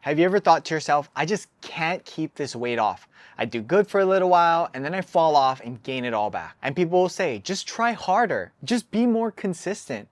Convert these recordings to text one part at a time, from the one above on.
Have you ever thought to yourself, I just can't keep this weight off. I do good for a little while and then I fall off and gain it all back. And people will say, just try harder. Just be more consistent.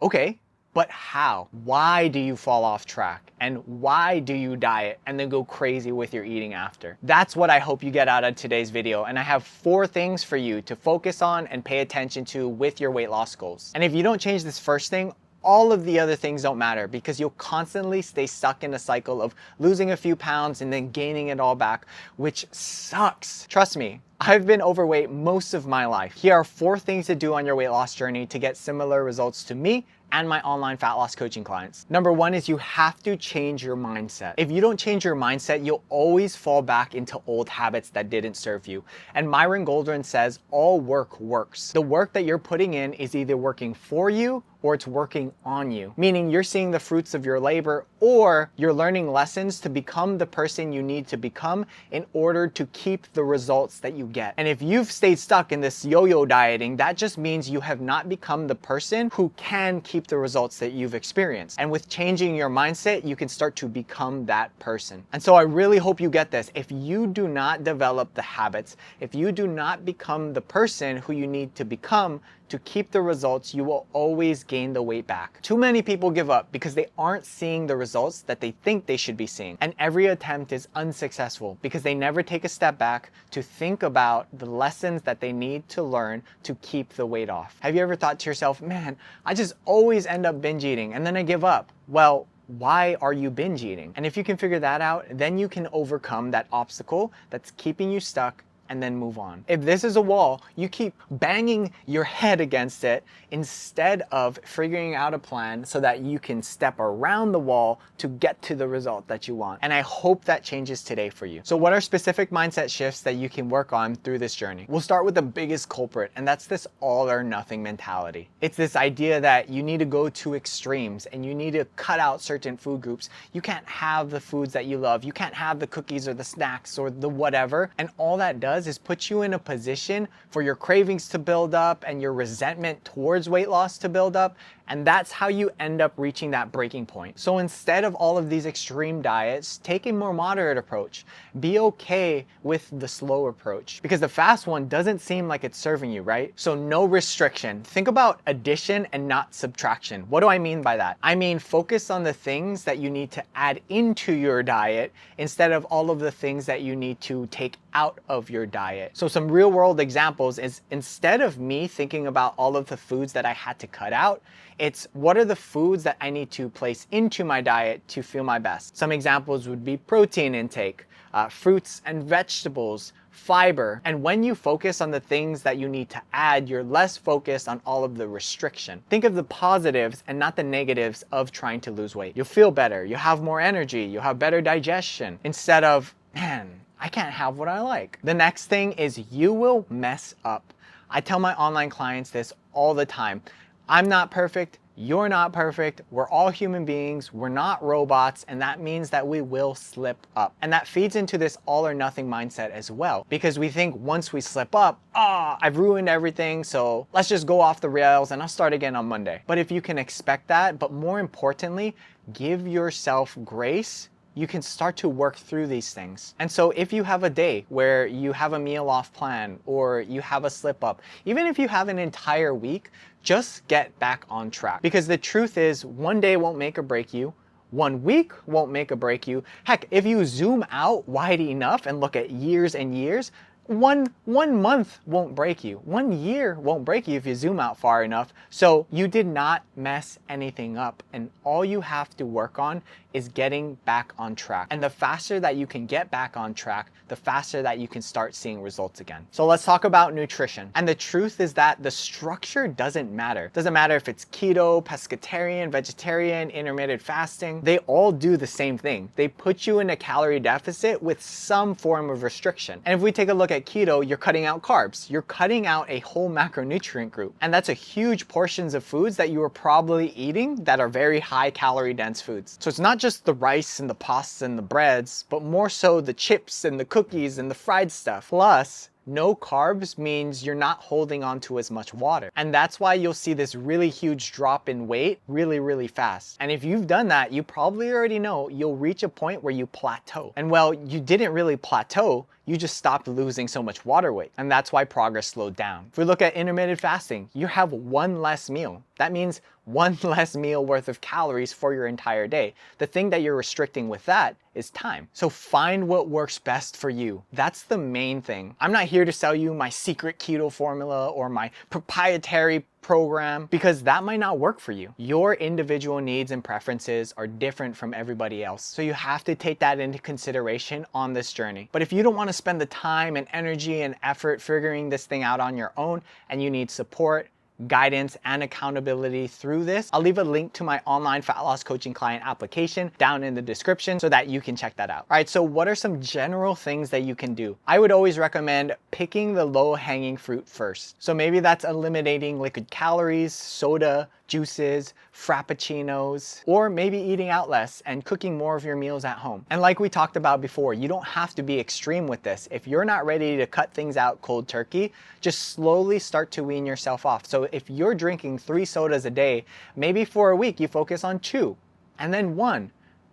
Okay, but how? Why do you fall off track? And why do you diet and then go crazy with your eating after? That's what I hope you get out of today's video. And I have 4 things for you to focus on and pay attention to with your weight loss goals. And if you don't change this first thing, all of the other things don't matter because you'll constantly stay stuck in a cycle of losing a few pounds and then gaining it all back, which sucks. Trust me, I've been overweight most of my life. Here are 4 things to do on your weight loss journey to get similar results to me and my online fat loss coaching clients. Number 1 is you have to change your mindset. If you don't change your mindset, you'll always fall back into old habits that didn't serve you. And Myron Golden says, all work works. The work that you're putting in is either working for you or it's working on you, meaning you're seeing the fruits of your labor or you're learning lessons to become the person you need to become in order to keep the results that you get. And if you've stayed stuck in this yo-yo dieting, that just means you have not become the person who can keep the results that you've experienced. And with changing your mindset, you can start to become that person. And so I really hope you get this. If you do not develop the habits, if you do not become the person who you need to become to keep the results, you will always gain the weight back. Too many people give up because they aren't seeing the results that they think they should be seeing. And every attempt is unsuccessful because they never take a step back to think about the lessons that they need to learn to keep the weight off. Have you ever thought to yourself, man, I just always end up binge eating and then I give up? Well, why are you binge eating? And if you can figure that out, then you can overcome that obstacle that's keeping you stuck and then move on. If this is a wall, you keep banging your head against it instead of figuring out a plan so that you can step around the wall to get to the result that you want. And I hope that changes today for you. So what are specific mindset shifts that you can work on through this journey? We'll start with the biggest culprit, and that's this all or nothing mentality. It's this idea that you need to go to extremes and you need to cut out certain food groups. You can't have the foods that you love. You can't have the cookies or the snacks or the whatever. And all that does is put you in a position for your cravings to build up and your resentment towards weight loss to build up. And that's how you end up reaching that breaking point. So instead of all of these extreme diets, take a more moderate approach. Be okay with the slow approach because the fast one doesn't seem like it's serving you, right? So no restriction. Think about addition and not subtraction. What do I mean by that? I mean, focus on the things that you need to add into your diet instead of all of the things that you need to take out of your diet. So some real world examples is instead of me thinking about all of the foods that I had to cut out, it's what are the foods that I need to place into my diet to feel my best. Some examples would be protein intake, fruits and vegetables, fiber. And when you focus on the things that you need to add, you're less focused on all of the restriction. Think of the positives and not the negatives of trying to lose weight. You'll feel better, you'll have more energy, you'll have better digestion instead of, man, I can't have what I like. The next thing is you will mess up. I tell my online clients this all the time. I'm not perfect. You're not perfect. We're all human beings. We're not robots. And that means that we will slip up. And that feeds into this all or nothing mindset as well. Because we think once we slip up, I've ruined everything. So let's just go off the rails and I'll start again on Monday. But if you can expect that, but more importantly, give yourself grace, you can start to work through these things. And so if you have a day where you have a meal off plan or you have a slip up, even if you have an entire week, just get back on track. Because the truth is, one day won't make or break you. 1 week won't make or break you. Heck, if you zoom out wide enough and look at years and years, one month won't break you. 1 year won't break you if you zoom out far enough. So you did not mess anything up. And all you have to work on is getting back on track. And the faster that you can get back on track, the faster that you can start seeing results again. So let's talk about nutrition. And the truth is that the structure doesn't matter. Doesn't matter if it's keto, pescatarian, vegetarian, intermittent fasting. They all do the same thing. They put you in a calorie deficit with some form of restriction. And if we take a look at keto, you're cutting out carbs. You're cutting out a whole macronutrient group. And that's a huge portions of foods that you are probably eating that are very high calorie dense foods. So it's not just the rice and the pastas and the breads, but more so the chips and the cookies and the fried stuff. Plus, No carbs means you're not holding on to as much water. And that's why you'll see this really huge drop in weight really fast. And if you've done that, you probably already know you'll reach a point where you plateau. And well, you didn't really plateau, you just stopped losing so much water weight. And that's why progress slowed down. If we look at intermittent fasting, you have one less meal. That means one less meal worth of calories for your entire day. The thing that you're restricting with that is time. So find what works best for you. That's the main thing. I'm not here to sell you my secret keto formula or my proprietary program, because that might not work for you. Your individual needs and preferences are different from everybody else. So you have to take that into consideration on this journey. But if you don't want to spend the time and energy and effort figuring this thing out on your own, and you need support, guidance, and accountability through this, I'll leave a link to my online fat loss coaching client application down in the description so that you can check that out. All right, so what are some general things that you can do? I would always recommend picking the low-hanging fruit first. So maybe that's eliminating liquid calories, soda, juices, frappuccinos, or maybe eating out less and cooking more of your meals at home. And like we talked about before, you don't have to be extreme with this. If you're not ready to cut things out cold turkey, just slowly start to wean yourself off. So if you're drinking 3 sodas a day, maybe for a week you focus on 2 and then 1.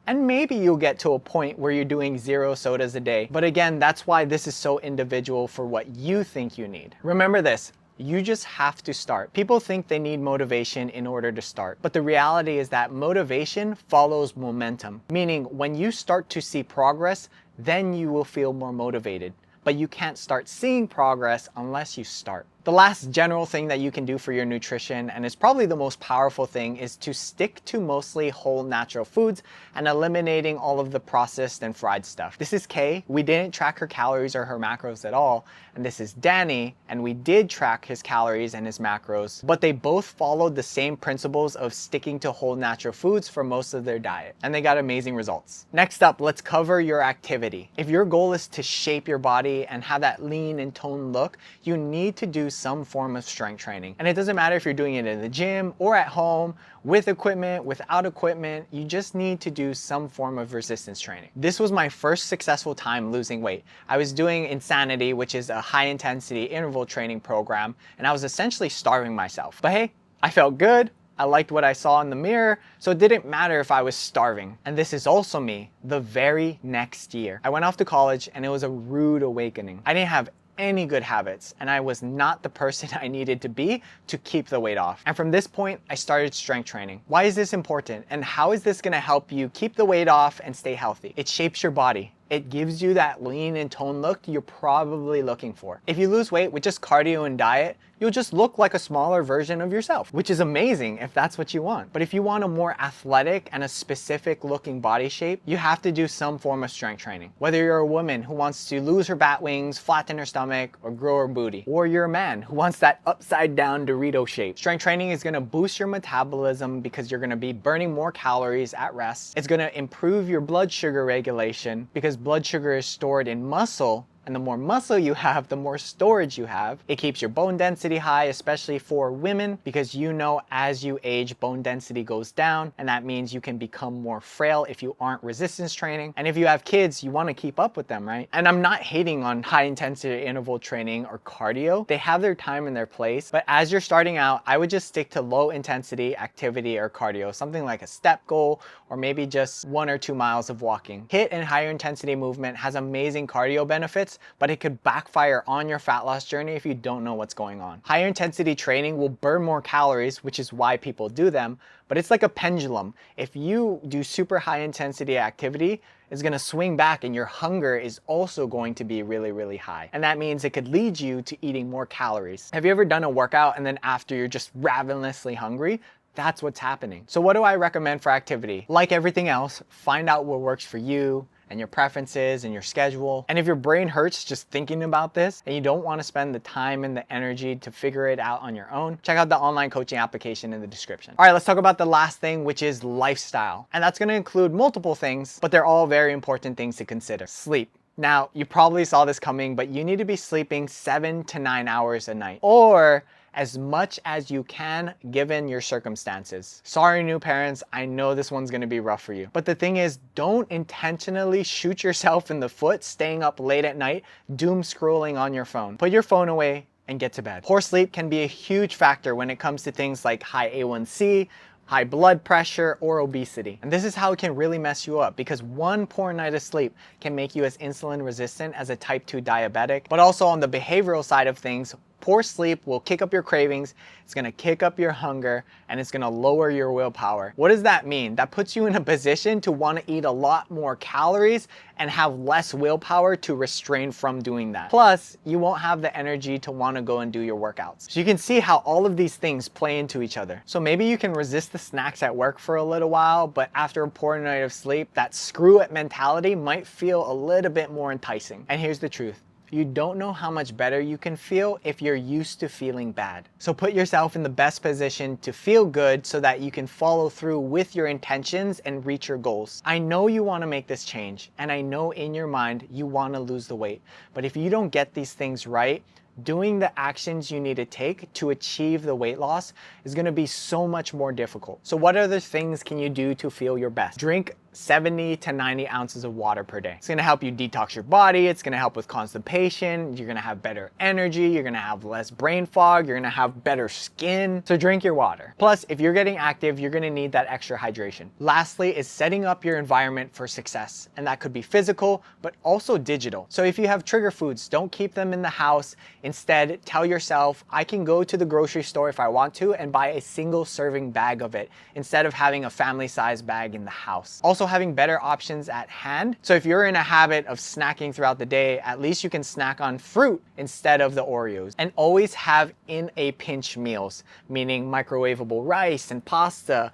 And maybe you'll get to a point where you're doing 0 sodas a day. But again, that's why this is so individual for what you think you need. Remember this. You just have to start. People think they need motivation in order to start, but the reality is that motivation follows momentum, meaning when you start to see progress, then you will feel more motivated. But you can't start seeing progress unless you start. The last general thing that you can do for your nutrition, and is probably the most powerful thing, is to stick to mostly whole natural foods and eliminating all of the processed and fried stuff. This is Kay. We didn't track her calories or her macros at all. And this is Danny, and we did track his calories and his macros, but they both followed the same principles of sticking to whole natural foods for most of their diet, and they got amazing results. Next up, let's cover your activity. If your goal is to shape your body and have that lean and toned look, you need to do some form of strength training. And it doesn't matter if you're doing it in the gym or at home, with equipment, without equipment, you just need to do some form of resistance training. This was my first successful time losing weight. I was doing Insanity, which is a high intensity interval training program, and I was essentially starving myself. But hey, I felt good. I liked what I saw in the mirror, so it didn't matter if I was starving. And this is also me the very next year. I went off to college and it was a rude awakening. I didn't have any good habits, and I was not the person I needed to be to keep the weight off. And from this point, I started strength training. Why is this important? And how is this gonna help you keep the weight off and stay healthy? It shapes your body. It gives you that lean and toned look you're probably looking for. If you lose weight with just cardio and diet, you'll just look like a smaller version of yourself, which is amazing if that's what you want. But if you want a more athletic and a specific looking body shape, you have to do some form of strength training. Whether you're a woman who wants to lose her bat wings, flatten her stomach, or grow her booty, or you're a man who wants that upside down Dorito shape, strength training is gonna boost your metabolism because you're gonna be burning more calories at rest. It's gonna improve your blood sugar regulation because blood sugar is stored in muscle, and the more muscle you have, the more storage you have. It keeps your bone density high, especially for women, because you know as you age, bone density goes down, and that means you can become more frail if you aren't resistance training. And if you have kids, you want to keep up with them, right? And I'm not hating on high intensity interval training or cardio. They have their time and their place, but as you're starting out, I would just stick to low intensity activity or cardio, something like a step goal, or maybe just 1 or 2 miles of walking. HIIT and higher intensity movement has amazing cardio benefits, but it could backfire on your fat loss journey if you don't know what's going on. Higher intensity training will burn more calories, which is why people do them, but it's like a pendulum. If you do super high intensity activity, it's gonna swing back and your hunger is also going to be really high. And that means it could lead you to eating more calories. Have you ever done a workout and then after you're just ravenously hungry? That's what's happening. So what do I recommend for activity? Like everything else, find out what works for you and your preferences and your schedule. And if your brain hurts just thinking about this and you don't want to spend the time and the energy to figure it out on your own, check out the online coaching application in the description. All right, let's talk about the last thing, which is lifestyle. And that's going to include multiple things, but they're all very important things to consider. Sleep. Now, you probably saw this coming, but you need to be sleeping 7 to 9 hours a night, or as much as you can given your circumstances. Sorry, new parents, I know this one's gonna be rough for you. But the thing is, don't intentionally shoot yourself in the foot staying up late at night, doom scrolling on your phone. Put your phone away and get to bed. Poor sleep can be a huge factor when it comes to things like high A1C, high blood pressure, or obesity. And this is how it can really mess you up, because one poor night of sleep can make you as insulin resistant as a type 2 diabetic. But also on the behavioral side of things, poor sleep will kick up your cravings, it's gonna kick up your hunger, and it's gonna lower your willpower. What does that mean? That puts you in a position to wanna eat a lot more calories and have less willpower to restrain from doing that. Plus, you won't have the energy to wanna go and do your workouts. So you can see how all of these things play into each other. So maybe you can resist the snacks at work for a little while, but after a poor night of sleep, that screw it mentality might feel a little bit more enticing. And here's the truth. You don't know how much better you can feel if you're used to feeling bad. So put yourself in the best position to feel good so that you can follow through with your intentions and reach your goals. I know you want to make this change, and I know in your mind you want to lose the weight. But if you don't get these things right, doing the actions you need to take to achieve the weight loss is going to be so much more difficult. So what other things can you do to feel your best? Drink 70 to 90 ounces of water per day. It's gonna help you detox your body, it's gonna help with constipation, you're gonna have better energy, you're gonna have less brain fog, you're gonna have better skin. So drink your water. Plus, if you're getting active, you're gonna need that extra hydration. Lastly is setting up your environment for success. And that could be physical, but also digital. So if you have trigger foods, don't keep them in the house. Instead, tell yourself, I can go to the grocery store if I want to and buy a single serving bag of it instead of having a family-sized bag in the house. Also, having better options at hand. So if you're in a habit of snacking throughout the day, at least you can snack on fruit instead of the Oreos. And always have in a pinch meals, meaning microwavable rice and pasta,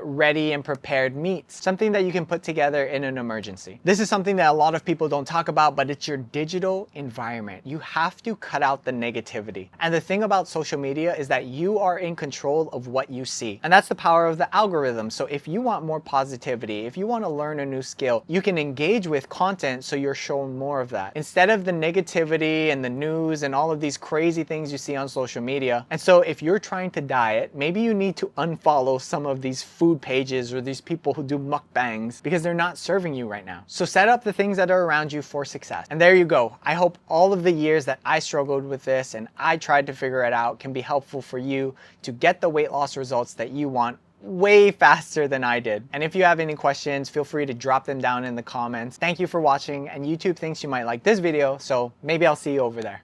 ready and prepared meats, something that you can put together in an emergency. This is something that a lot of people don't talk about, but it's your digital environment. You have to cut out the negativity. And the thing about social media is that you are in control of what you see. And that's the power of the algorithm. So if you want more positivity, if you want to learn a new skill, you can engage with content so you're shown more of that instead of the negativity and the news and all of these crazy things you see on social media. And so if you're trying to diet, maybe you need to unfollow some of these food pages or these people who do mukbangs because they're not serving you right now. So set up the things that are around you for success. And there you go. I hope all of the years that I struggled with this and I tried to figure it out can be helpful for you to get the weight loss results that you want way faster than I did. And if you have any questions, feel free to drop them down in the comments. Thank you for watching, and YouTube thinks you might like this video, so maybe I'll see you over there.